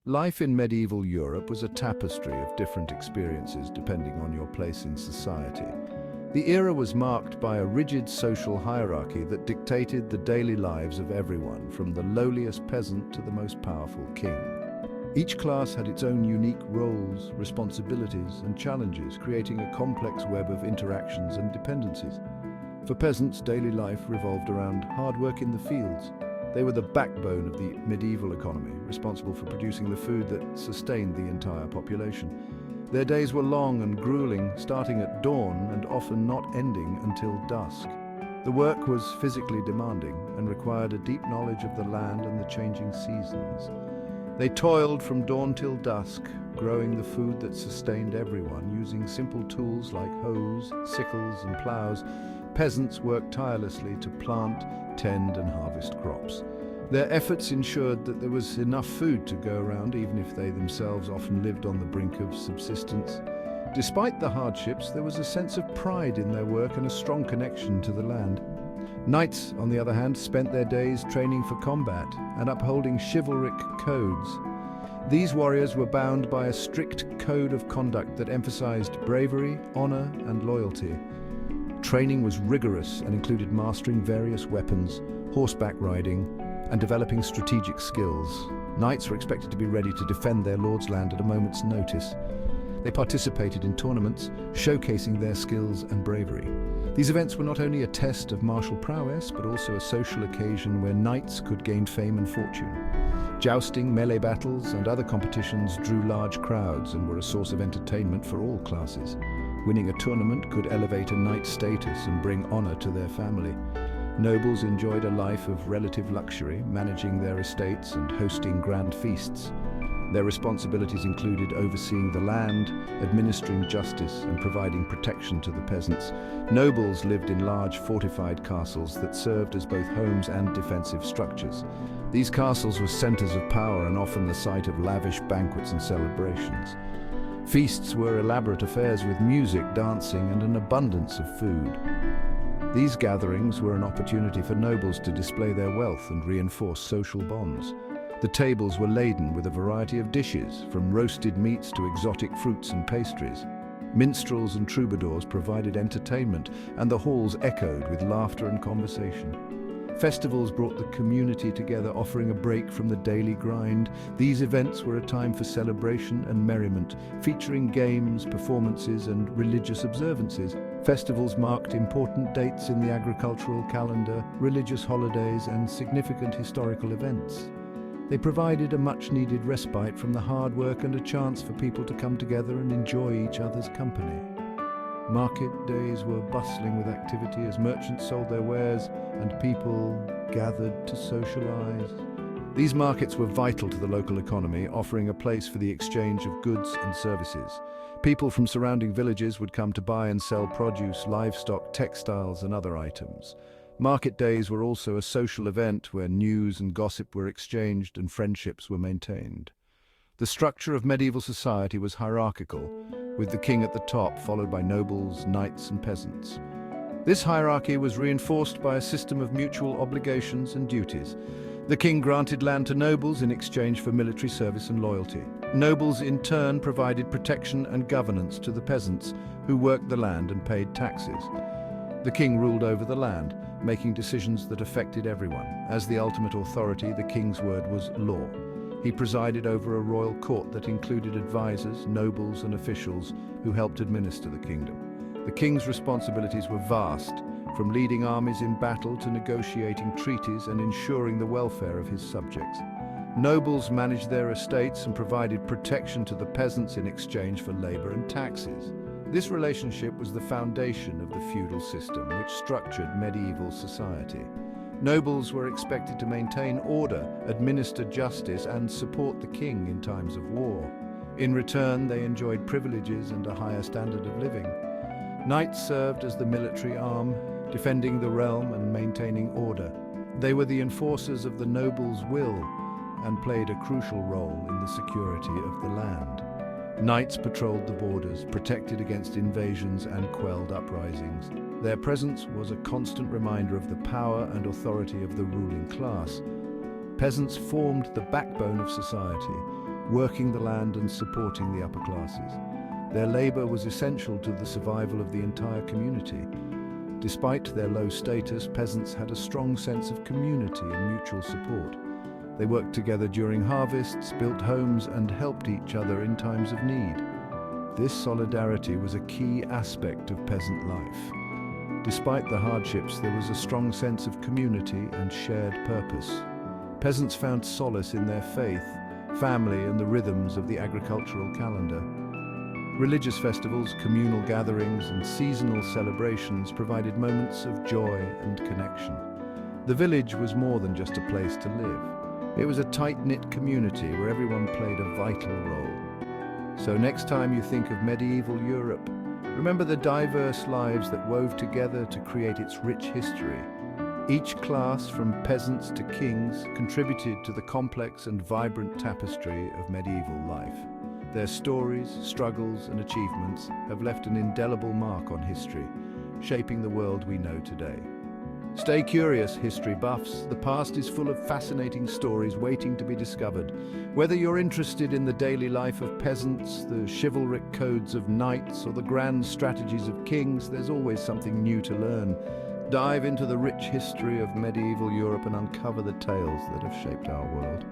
Life in medieval Europe was a tapestry of different experiences depending on your place in society. The era was marked by a rigid social hierarchy that dictated the daily lives of everyone, from the lowliest peasant to the most powerful king. Each class had its own unique roles, responsibilities, and challenges, creating a complex web of interactions and dependencies. For peasants, daily life revolved around hard work in the fields. They were the backbone of the medieval economy, responsible for producing the food that sustained the entire population. Their days were long and grueling, starting at dawn and often not ending until dusk. The work was physically demanding and required a deep knowledge of the land and the changing seasons. They toiled from dawn till dusk, growing the food that sustained everyone, using simple tools like hoes, sickles, and plows. Peasants worked tirelessly to plant, tend, and harvest crops. Their efforts ensured that there was enough food to go around, even if they themselves often lived on the brink of subsistence. Despite the hardships, there was a sense of pride in their work and a strong connection to the land. Knights, on the other hand, spent their days training for combat and upholding chivalric codes. These warriors were bound by a strict code of conduct that emphasized bravery, honor, and loyalty. Training was rigorous and included mastering various weapons, horseback riding, and developing strategic skills. Knights were expected to be ready to defend their lord's land at a moment's notice. They participated in tournaments, showcasing their skills and bravery. These events were not only a test of martial prowess, but also a social occasion where knights could gain fame and fortune. Jousting, melee battles, and other competitions drew large crowds and were a source of entertainment for all classes. Winning a tournament could elevate a knight's status and bring honor to their family. Nobles enjoyed a life of relative luxury, managing their estates and hosting grand feasts. Their responsibilities included overseeing the land, administering justice, and providing protection to the peasants. Nobles lived in large fortified castles that served as both homes and defensive structures. These castles were centers of power and often the site of lavish banquets and celebrations. Feasts were elaborate affairs with music, dancing, and an abundance of food. These gatherings were an opportunity for nobles to display their wealth and reinforce social bonds. The tables were laden with a variety of dishes, from roasted meats to exotic fruits and pastries. Minstrels and troubadours provided entertainment, and the halls echoed with laughter and conversation. Festivals brought the community together, offering a break from the daily grind. These events were a time for celebration and merriment, featuring games, performances, and religious observances. Festivals marked important dates in the agricultural calendar, religious holidays, and significant historical events. They provided a much-needed respite from the hard work and a chance for people to come together and enjoy each other's company. Market days were bustling with activity as merchants sold their wares and people gathered to socialize. These markets were vital to the local economy, offering a place for the exchange of goods and services. People from surrounding villages would come to buy and sell produce, livestock, textiles, and other items. Market days were also a social event where news and gossip were exchanged and friendships were maintained. The structure of medieval society was hierarchical, with the king at the top, followed by nobles, knights, and peasants. This hierarchy was reinforced by a system of mutual obligations and duties. The king granted land to nobles in exchange for military service and loyalty. Nobles in turn provided protection and governance to the peasants who worked the land and paid taxes. The king ruled over the land, making decisions that affected everyone. As the ultimate authority, the king's word was law. He presided over a royal court that included advisors, nobles, and officials who helped administer the kingdom. The king's responsibilities were vast, from leading armies in battle to negotiating treaties and ensuring the welfare of his subjects. Nobles managed their estates and provided protection to the peasants in exchange for labor and taxes. This relationship was the foundation of the feudal system, which structured medieval society. Nobles were expected to maintain order, administer justice, and support the king in times of war. In return, they enjoyed privileges and a higher standard of living. Knights served as the military arm, defending the realm and maintaining order. They were the enforcers of the nobles' will and played a crucial role in the security of the land. Knights patrolled the borders, protected against invasions and quelled uprisings. Their presence was a constant reminder of the power and authority of the ruling class. Peasants formed the backbone of society, working the land and supporting the upper classes. Their labor was essential to the survival of the entire community. Despite their low status, peasants had a strong sense of community and mutual support. They worked together during harvests, built homes, and helped each other in times of need. This solidarity was a key aspect of peasant life. Despite the hardships, there was a strong sense of community and shared purpose. Peasants found solace in their faith, family, and the rhythms of the agricultural calendar. Religious festivals, communal gatherings, and seasonal celebrations provided moments of joy and connection. The village was more than just a place to live. It was a tight-knit community where everyone played a vital role. So next time you think of medieval Europe, remember the diverse lives that wove together to create its rich history. Each class, from peasants to kings, contributed to the complex and vibrant tapestry of medieval life. Their stories, struggles, and achievements have left an indelible mark on history, shaping the world we know today. Stay curious, history buffs. The past is full of fascinating stories waiting to be discovered. Whether you're interested in the daily life of peasants, the chivalric codes of knights, or the grand strategies of kings, there's always something new to learn. Dive into the rich history of medieval Europe and uncover the tales that have shaped our world.